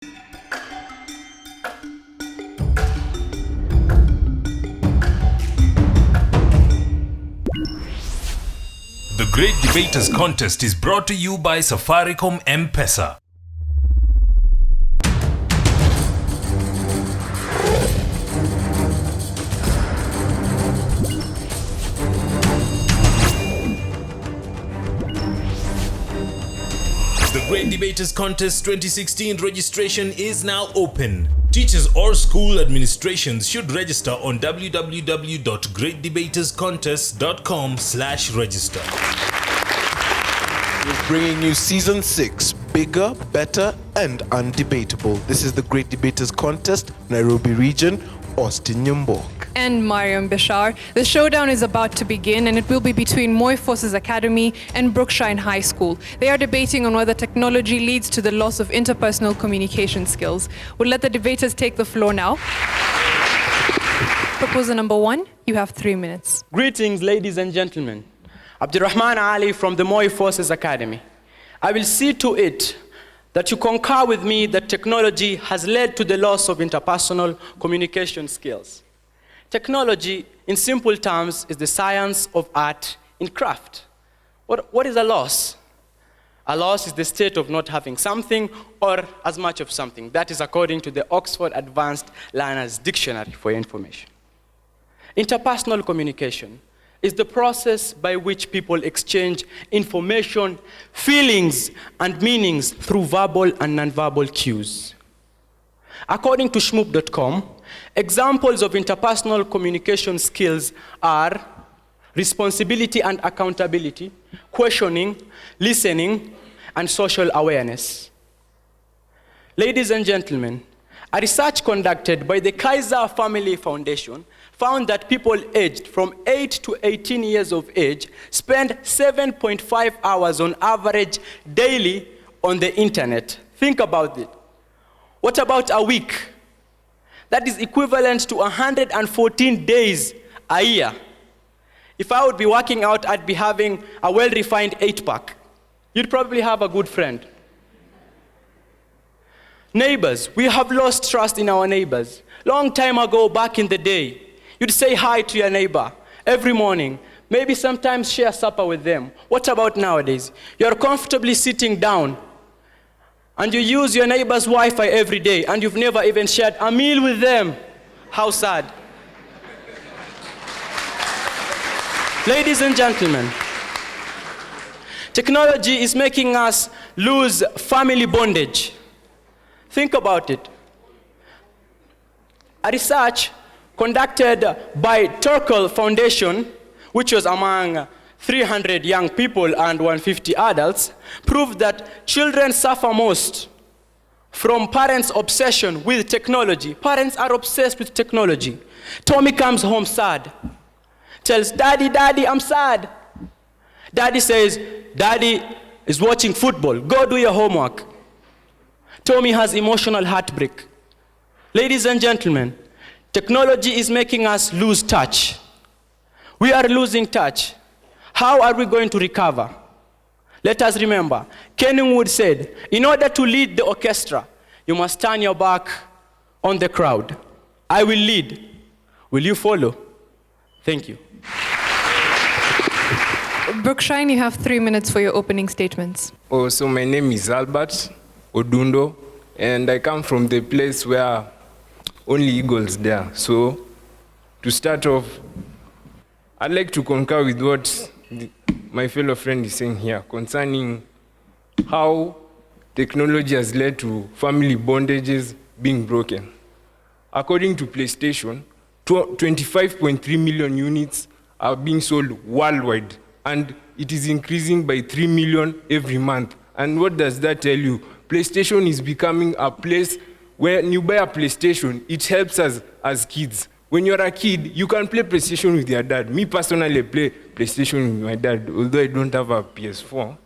The Great Debaters Contest is brought to you by Safaricom M-Pesa. The Great Debaters Contest 2016 registration is now open. Teachers or school administrations should register on www.greatdebaterscontest.com/register. We're bringing you Season 6, bigger, better, and undebatable. This is the Great Debaters Contest, Nairobi region, Austin Nyambok. And Mariam Bashar. The showdown is about to begin, and it will be between Moi Forces Academy and Brookshine High School. They are debating on whether technology leads to the loss of interpersonal communication skills. We'll let the debaters take the floor now. Proposer number 1, you have 3 minutes. Greetings, ladies and gentlemen. Abdurrahman Ali from the Moi Forces Academy. I will see to it that you concur with me that technology has led to the loss of interpersonal communication skills. Technology, in simple terms, is the science of art in craft. What is a loss? A loss is the state of not having something or as much of something. That is according to the Oxford Advanced Learners Dictionary for your information. Interpersonal communication is the process by which people exchange information, feelings, and meanings through verbal and nonverbal cues. According to shmoop.com, examples of interpersonal communication skills are responsibility and accountability, questioning, listening, and social awareness. Ladies and gentlemen, a research conducted by the Kaiser Family Foundation found that people aged from 8 to 18 years of age spend 7.5 hours on average daily on the internet. Think about it. What about a week? That is equivalent to 114 days a year. If I would be working out, I'd be having a well-refined 8-pack. You'd probably have a good friend. Neighbors, we have lost trust in our neighbors. Long time ago, back in the day, you'd say hi to your neighbor every morning, maybe sometimes share supper with them. What about nowadays? You're comfortably sitting down, and you use your neighbor's Wi-Fi every day, and you've never even shared a meal with them. How sad. Ladies and gentlemen, technology is making us lose family bondage. Think about it. A research conducted by Turkel Foundation, which was among 300 young people and 150 adults, proved that children suffer most from parents' obsession with technology. Parents are obsessed with technology. Tommy comes home sad, tells Daddy, Daddy, I'm sad. Daddy says, Daddy is watching football. Go do your homework. Tommy has emotional heartbreak. Ladies and gentlemen, technology is making us lose touch. We are losing touch. How are we going to recover? Let us remember, Kennywood said, in order to lead the orchestra, you must turn your back on the crowd. I will lead. Will you follow? Thank you. Brookshine, you have 3 minutes for your opening statements. So my name is Albert Odundo, and I come from the place where only eagles there. So to start off, I'd like to concur with what my fellow friend is saying here concerning how technology has led to family bondages being broken. According to PlayStation, 25.3 million units are being sold worldwide, and it is increasing by 3 million every month. And what does that tell you? PlayStation is becoming a place where when you buy a PlayStation, it helps us as kids. When you're a kid, you can play PlayStation with your dad. Me personally, I play PlayStation with my dad, although I don't have a PS4.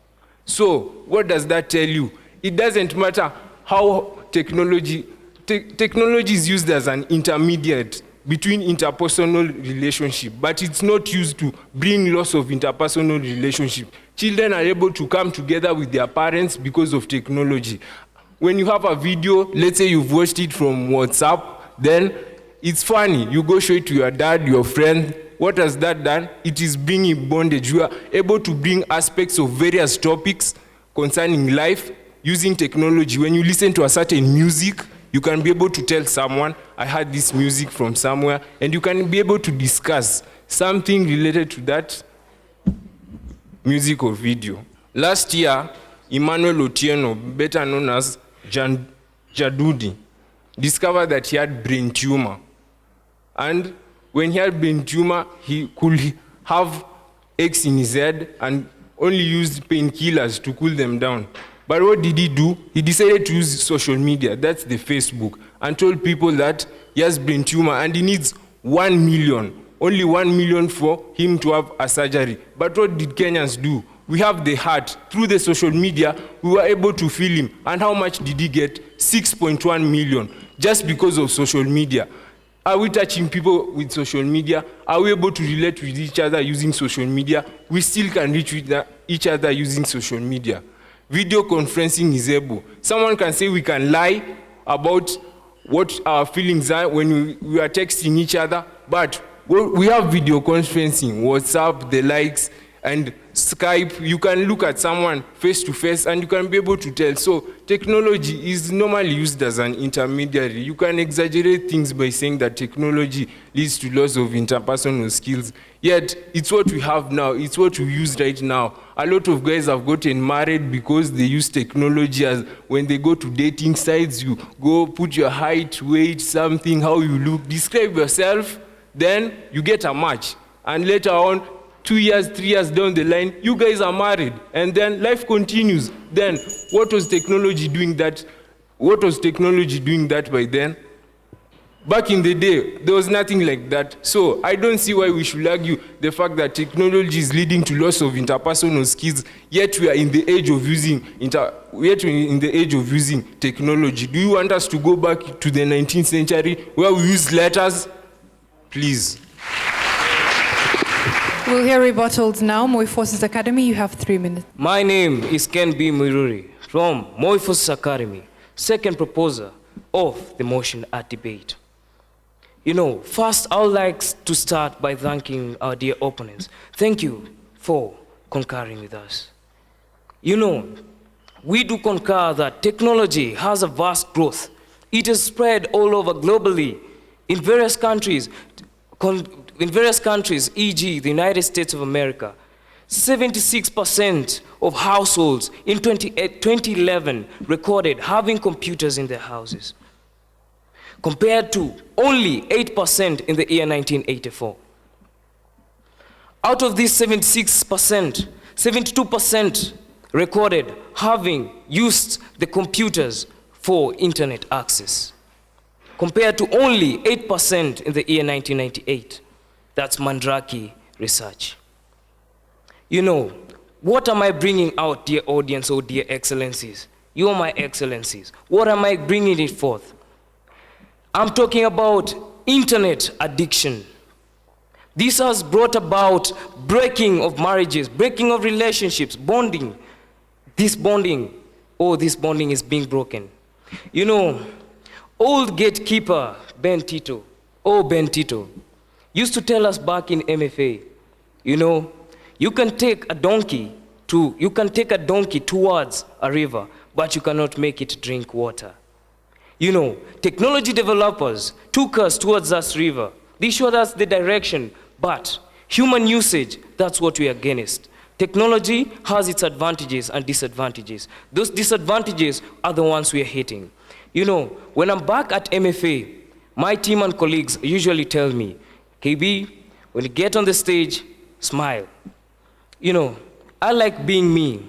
So what does that tell you? It doesn't matter how technology is used as an intermediate between interpersonal relationship, but it's not used to bring loss of interpersonal relationship. Children are able to come together with their parents because of technology. when you have a video, let's say you've watched it from WhatsApp, then it's funny. You go show it to your dad, your friend. What has that done? It is bringing bondage. You are able to bring aspects of various topics concerning life using technology. When you listen to a certain music, you can be able to tell someone, I heard this music from somewhere, and you can be able to discuss something related to that music or video. Last year, Emmanuel Otieno, better known as Jadudi, discovered that he had brain tumor. And when he had brain tumor, he could have aches in his head and only used painkillers to cool them down. But what did he do? He decided to use social media, that's the Facebook, and told people that he has brain tumor and he needs 1 million, only 1 million for him to have a surgery. But what did Kenyans do? We have the heart. Through the social media, we were able to feel him. And how much did he get? 6.1 million, just because of social media. Are we touching people with social media? Are we able to relate with each other using social media? We still can reach with each other using social media. Video conferencing is able. Someone can say we can lie about what our feelings are when we are texting each other, but we have video conferencing, WhatsApp, the likes, and Skype. You can look at someone face to face and you can be able to tell. So technology is normally used as an intermediary. You can exaggerate things by saying that technology leads to loss of interpersonal skills. Yet it's what we have now. It's what we use right now. A lot of guys have gotten married because they use technology. As when they go to dating sites, you go put your height, weight, something, how you look, describe yourself, then you get a match. And later on, 2 years, 3 years down the line, you guys are married, and then life continues. Then, what was technology doing that? What was technology doing that by then? Back in the day, there was nothing like that. So I don't see why we should argue the fact that technology is leading to loss of interpersonal skills. Yet we are in the age of using technology. Do you want us to go back to the 19th century where we use letters? Please. We'll hear rebuttals now. Moi Forces Academy, you have 3 minutes. My name is Ken B. Miruri from Moi Forces Academy, second proposer of the motion at debate. First, I would like to start by thanking our dear opponents. Thank you for concurring with us. We do concur that technology has a vast growth. It is spread all over globally in various countries, e.g. the United States of America. 76% of households in 2011 recorded having computers in their houses, compared to only 8% in the year 1984. Out of these 76%, 72% recorded having used the computers for internet access, compared to only 8% in the year 1998. That's Mandraki research. What am I bringing out, dear audience or dear excellencies? You are my excellencies. What am I bringing it forth? I'm talking about internet addiction. This has brought about breaking of marriages, breaking of relationships, bonding. This bonding is being broken. Old gatekeeper Ben Tito, used to tell us back in MFA, you can take a donkey towards a river, but you cannot make it drink water. Technology developers took us towards this river. They showed us the direction, but human usage, that's what we are against. Technology has its advantages and disadvantages. Those disadvantages are the ones we are hitting. When I'm back at MFA, my team and colleagues usually tell me, KB, when you get on the stage, smile. I like being me.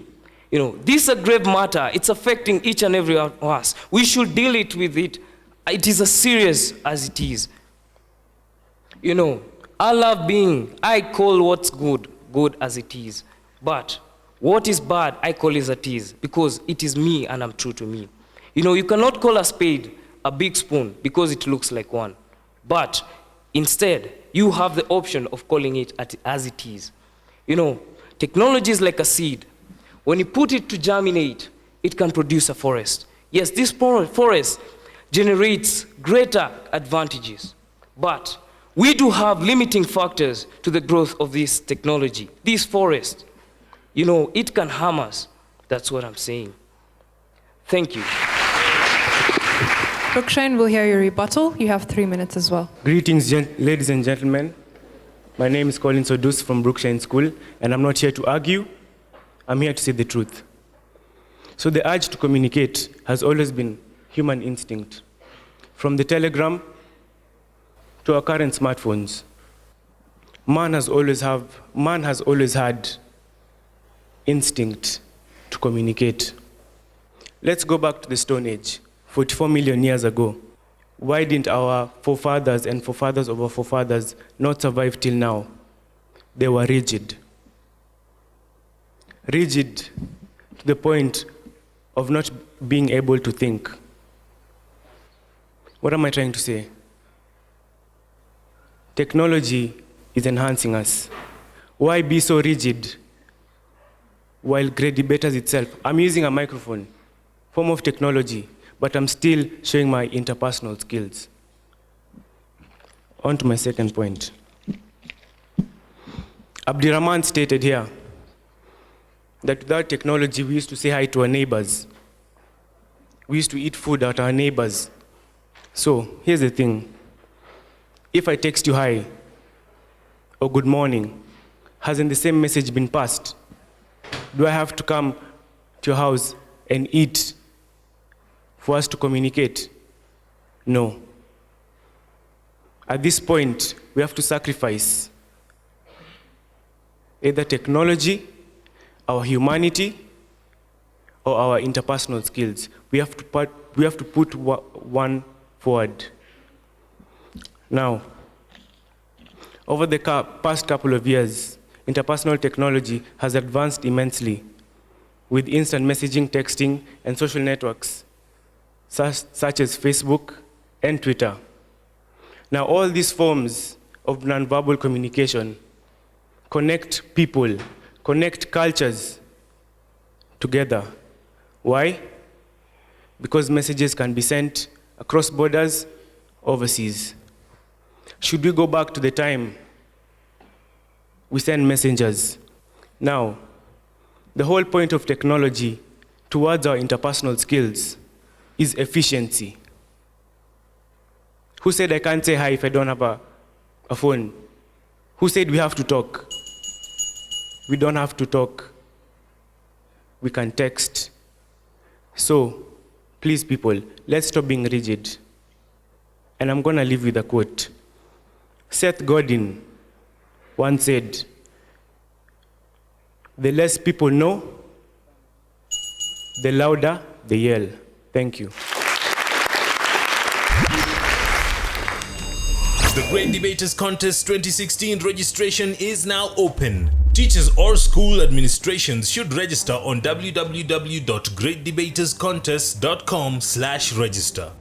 This is a grave matter. It's affecting each and every one of us. We should deal with it. It is as serious as it is. I call what's good as it is. But what is bad, I call as it is, because it is me and I'm true to me. You cannot call a spade a big spoon because it looks like one. But instead, you have the option of calling it as it is. Technology is like a seed. When you put it to germinate, it can produce a forest. Yes, this forest generates greater advantages, but we do have limiting factors to the growth of this technology. This forest, it can harm us. That's what I'm saying. Thank you. Brookshine will hear your rebuttal. You have 3 minutes as well. Greetings, ladies and gentlemen. My name is Colin Sodus from Brookshine School, and I'm not here to argue. I'm here to say the truth. So the urge to communicate has always been human instinct. From the telegram to our current smartphones, man has always had instinct to communicate. Let's go back to the Stone Age, 44 million years ago. Why didn't our forefathers and forefathers of our forefathers not survive till now? They were rigid. Rigid to the point of not being able to think. What am I trying to say? Technology is enhancing us. Why be so rigid while great debaters itself? I'm using a microphone, form of technology, but I'm still showing my interpersonal skills. On to my second point. Abdirahman stated here that without technology, we used to say hi to our neighbors. We used to eat food at our neighbors. So here's the thing. If I text you hi or good morning, hasn't the same message been passed? Do I have to come to your house and eat for us to communicate? No. At this point, we have to sacrifice either technology, our humanity, or our interpersonal skills. We have to put one forward. Now, over the past couple of years, interpersonal technology has advanced immensely with instant messaging, texting, and social networks such as Facebook and Twitter. Now, all these forms of nonverbal communication connect people, connect cultures together. Why? Because messages can be sent across borders, overseas. Should we go back to the time we send messengers? Now, the whole point of technology towards our interpersonal skills is efficiency. Who said I can't say hi if I don't have a phone? Who said we have to talk? We don't have to talk. We can text. So, please people, let's stop being rigid. And I'm gonna leave with a quote. Seth Godin once said, "The less people know, the louder they yell." Thank you. The Great Debaters Contest 2016 registration is now open. Teachers or school administrations should register on www.greatdebaterscontest.com/register.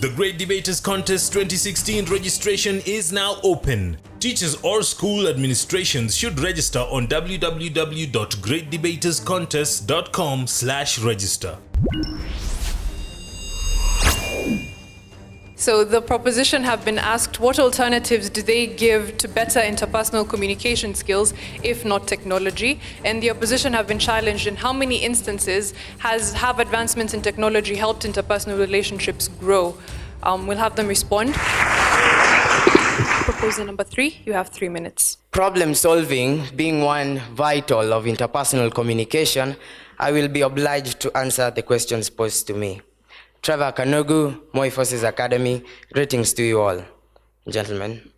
The Great Debaters Contest 2016 registration is now open. Teachers or school administrations should register on www.greatdebaterscontest.com/register. So the proposition have been asked, what alternatives do they give to better interpersonal communication skills, if not technology? And the opposition have been challenged in how many instances have advancements in technology helped interpersonal relationships grow? We'll have them respond. Proposal number 3, you have 3 minutes. Problem solving being one vital of interpersonal communication, I will be obliged to answer the questions posed to me. Trevor Kanogu, Moi Forces Academy, greetings to you all, gentlemen.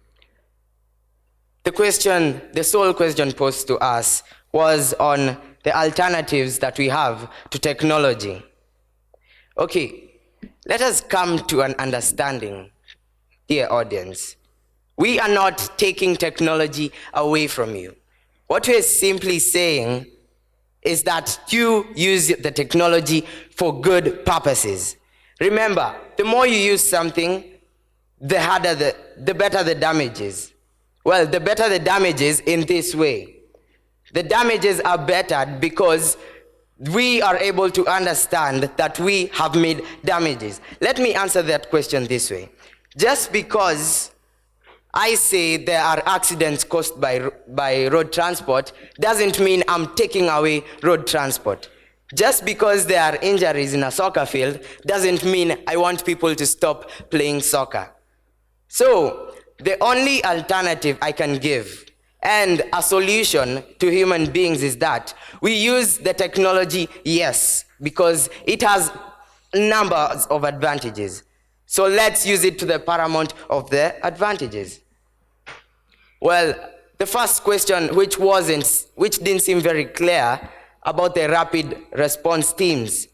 The sole question posed to us was on the alternatives that we have to technology. Okay, let us come to an understanding, dear audience. We are not taking technology away from you. What we're simply saying is that you use the technology for good purposes. Remember, the more you use something, the better the damage is. Well, the better the damage is in this way. The damages are better because we are able to understand that we have made damages. Let me answer that question this way. Just because I say there are accidents caused by road transport doesn't mean I'm taking away road transport. Just because there are injuries in a soccer field doesn't mean I want people to stop playing soccer. So, the only alternative I can give and a solution to human beings is that we use the technology, yes, because it has numbers of advantages. So let's use it to the paramount of the advantages. Well, the first question, which didn't seem very clear, about the rapid response teams.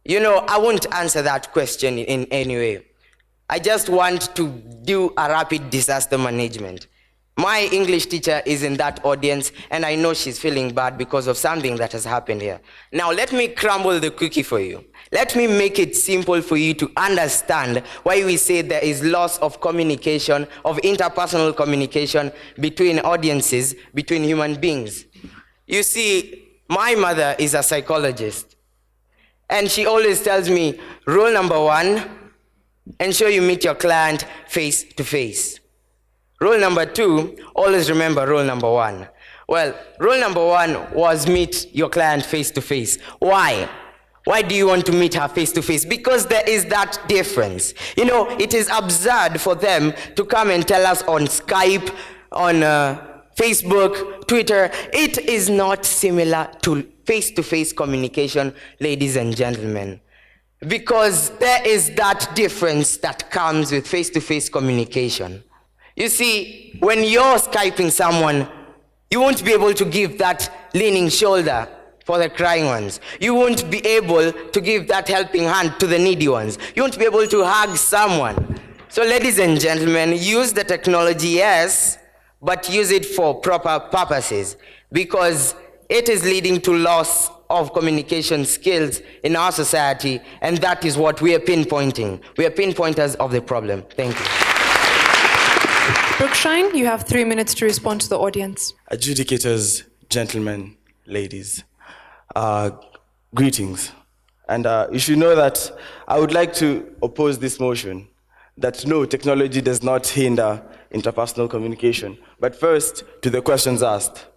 I won't answer that question in any way. I just want to do a rapid disaster management. My English teacher is in that audience, and I know she's feeling bad because of something that has happened here. Now, let me crumble the cookie for you. Let me make it simple for you to understand why we say there is loss of communication, of interpersonal communication between audiences, between human beings. You see, my mother is a psychologist, and she always tells me, rule number 1, ensure you meet your client face to face. Rule number 2, always remember rule number 1. Well, rule number 1 was meet your client face to face. Why? Why do you want to meet her face to face? Because there is that difference. It is absurd for them to come and tell us on Skype, on Facebook, Twitter. It is not similar to face-to-face communication, ladies and gentlemen. Because there is that difference that comes with face-to-face communication. You see, when you're Skyping someone, you won't be able to give that leaning shoulder for the crying ones. You won't be able to give that helping hand to the needy ones. You won't be able to hug someone. So ladies and gentlemen, use the technology, yes, but use it for proper purposes, because it is leading to loss of communication skills in our society, and that is what we are pinpointing. We are pinpointers of the problem. Thank you. Brookshine, you have 3 minutes to respond to the audience. Adjudicators, gentlemen, ladies, greetings. And you should know that I would like to oppose this motion, that no, technology does not hinder interpersonal communication. But first, to the questions asked.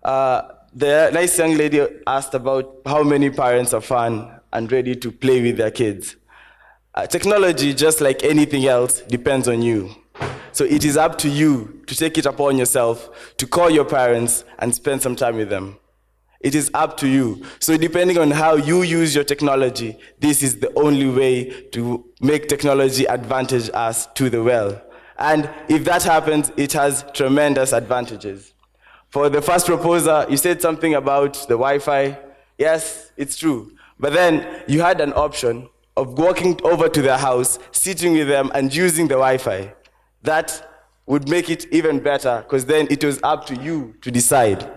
The nice young lady asked about how many parents are fun and ready to play with their kids. Technology, just like anything else, depends on you. So it is up to you to take it upon yourself to call your parents and spend some time with them. It is up to you. So depending on how you use your technology, this is the only way to make technology advantage us to the well. And if that happens, it has tremendous advantages. For the first proposer, you said something about the Wi-Fi. Yes, it's true. But then you had an option of walking over to their house, sitting with them, and using the Wi-Fi. That would make it even better, because then it was up to you to decide.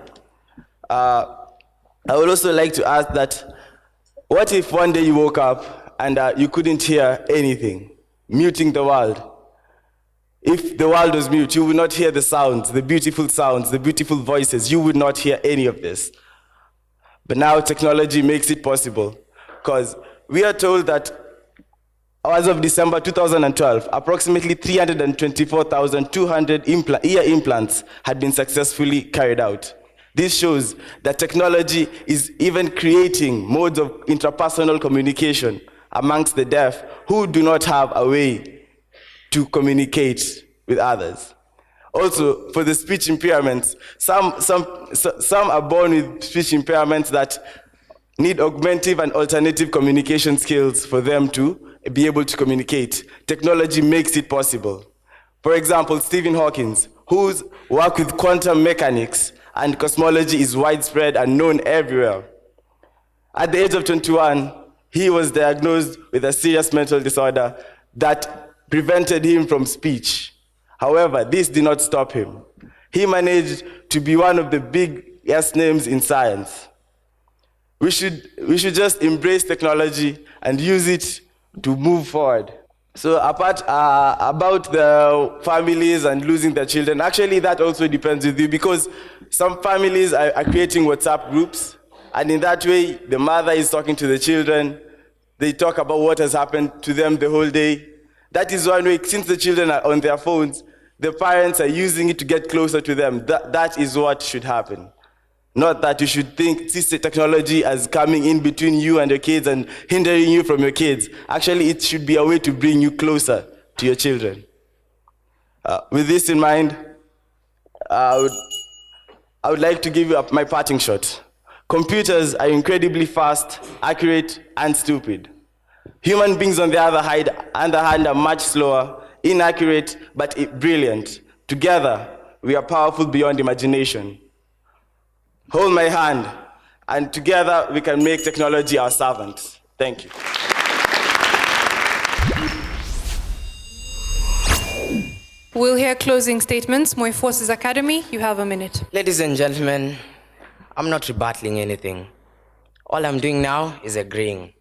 I would also like to ask that, what if one day you woke up and you couldn't hear anything, muting the world? If the world was mute, you would not hear the sounds, the beautiful voices. You would not hear any of this. But now technology makes it possible, because we are told that as of December 2012, approximately 324,200 ear implants had been successfully carried out. This shows that technology is even creating modes of interpersonal communication amongst the deaf who do not have a way to communicate with others. Also, for the speech impairments, some are born with speech impairments that need augmentative and alternative communication skills for them to be able to communicate. Technology makes it possible. For example, Stephen Hawking, whose work with quantum mechanics and cosmology is widespread and known everywhere. At the age of 21, he was diagnosed with a serious mental disorder that prevented him from speech. However, this did not stop him. He managed to be one of the biggest names in science. we should just embrace technology and use it to move forward. So apart about the families and losing their children, actually that also depends with you, because some families are creating WhatsApp groups, and in that way the mother is talking to the children. They talk about what has happened to them the whole day. That is one way, since the children are on their phones, the parents are using it to get closer to them. That is what should happen. Not that you should see technology as coming in between you and your kids and hindering you from your kids. Actually, it should be a way to bring you closer to your children. With this in mind, I would like to give you my parting shot. Computers are incredibly fast, accurate, and stupid. Human beings, on the other hand, are much slower, inaccurate, but brilliant. Together, we are powerful beyond imagination. Hold my hand, and together we can make technology our servant. Thank you. We'll hear closing statements. Moi Forces Academy, you have a minute. Ladies and gentlemen, I'm not rebuttaling anything. All I'm doing now is agreeing.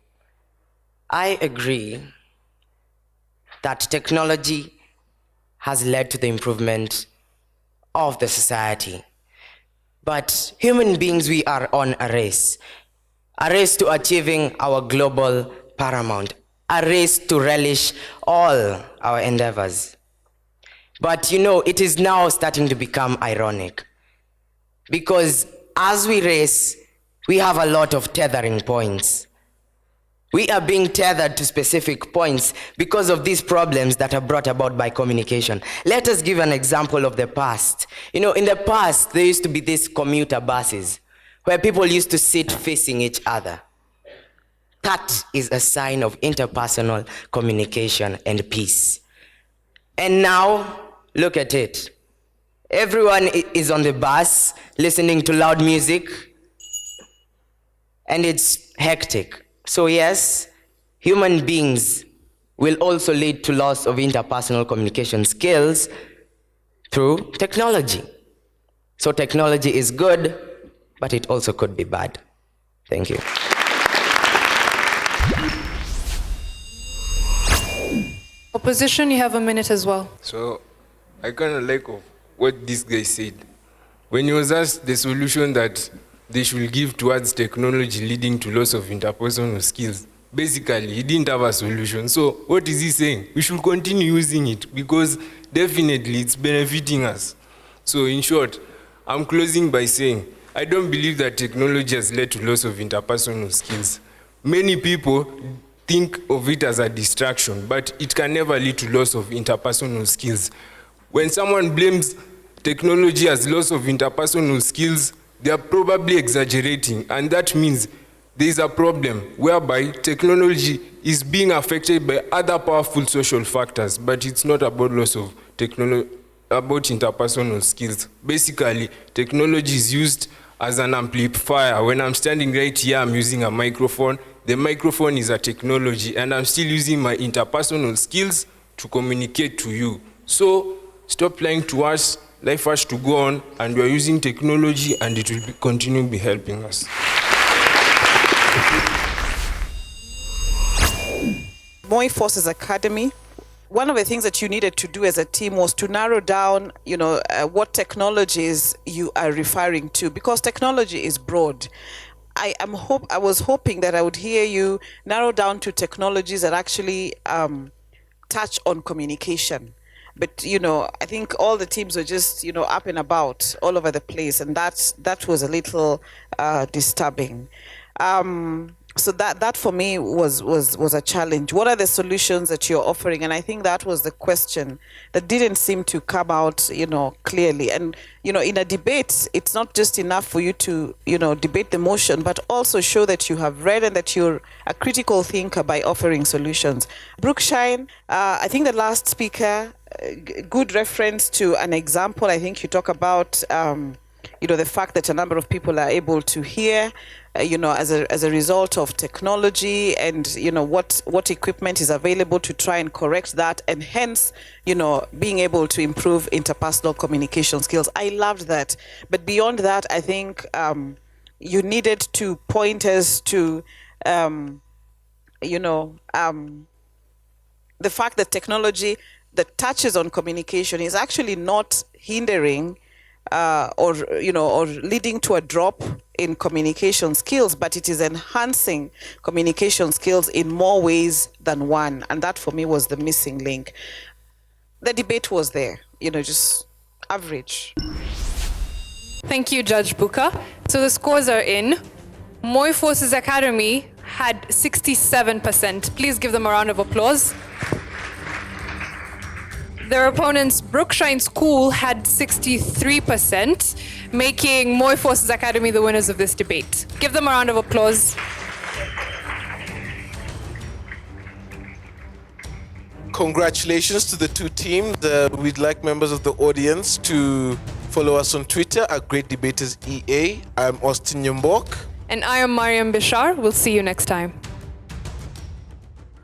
I agree that technology has led to the improvement of the society. But human beings, we are on a race to achieving our global paramount, a race to relish all our endeavors. But it is now starting to become ironic, because as we race, we have a lot of tethering points. We are being tethered to specific points because of these problems that are brought about by communication. Let us give an example of the past. In the past, there used to be these commuter buses where people used to sit facing each other. That is a sign of interpersonal communication and peace. And now, look at it. Everyone is on the bus listening to loud music, and it's hectic. So yes, human beings will also lead to loss of interpersonal communication skills through technology. So technology is good, but it also could be bad. Thank you. Opposition, you have a minute as well. So I kind of like what this guy said. When he was asked the solution that they should give towards technology leading to loss of interpersonal skills, basically he didn't have a solution. So what is he saying? We should continue using it because definitely it's benefiting us. So in short, I'm closing by saying I don't believe that technology has led to loss of interpersonal skills. Many people think of it as a distraction, but it can never lead to loss of interpersonal skills. When someone blames technology as loss of interpersonal skills, they are probably exaggerating, and that means there is a problem whereby technology is being affected by other powerful social factors, but it's not about loss of about interpersonal skills. Basically, technology is used as an amplifier. When I'm standing right here, I'm using a microphone. The microphone is a technology, and I'm still using my interpersonal skills to communicate to you. So stop lying to us. Life has to go on, and we are using technology, and it will continue to be helping us. Moi Forces Academy, one of the things that you needed to do as a team was to narrow down, what technologies you are referring to, because technology is broad. I was hoping that I would hear you narrow down to technologies that actually touch on communication. But, I think all the teams were just, up and about all over the place. And that was a little disturbing. So that for me was a challenge. What are the solutions that you're offering? And I think that was the question that didn't seem to come out, clearly. And, in a debate, it's not just enough for you to, debate the motion, but also show that you have read and that you're a critical thinker by offering solutions. Brookshine, I think the last speaker, good reference to an example. I think you talk about, the fact that a number of people are able to hear, as a result of technology, and what equipment is available to try and correct that, and hence being able to improve interpersonal communication skills. I loved that, but beyond that, I think you needed to point us to, the fact that technology that touches on communication is actually not hindering or leading to a drop in communication skills, but it is enhancing communication skills in more ways than one. And that for me was the missing link. The debate was there, just average. Thank you, Judge Buka. So the scores are in. Moi Forces Academy had 67%. Please give them a round of applause. Their opponents, Brookshine School, had 63%, making Moi Forces Academy the winners of this debate. Give them a round of applause. Congratulations to the two teams. We'd like members of the audience to follow us on Twitter at Great Debaters EA. I'm Austin Nyambok. And I am Mariam Bishar. We'll see you next time.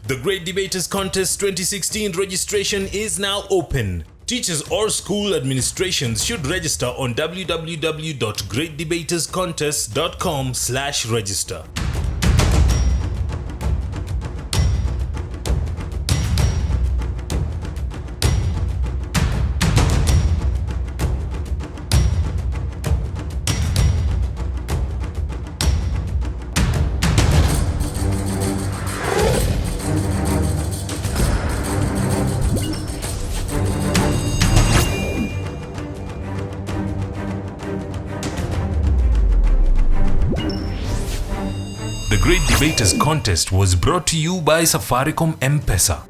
The Great Debaters Contest 2016 registration is now open. Teachers or school administrations should register on www.greatdebaterscontest.com/register. The Great Debaters Contest was brought to you by Safaricom M-Pesa.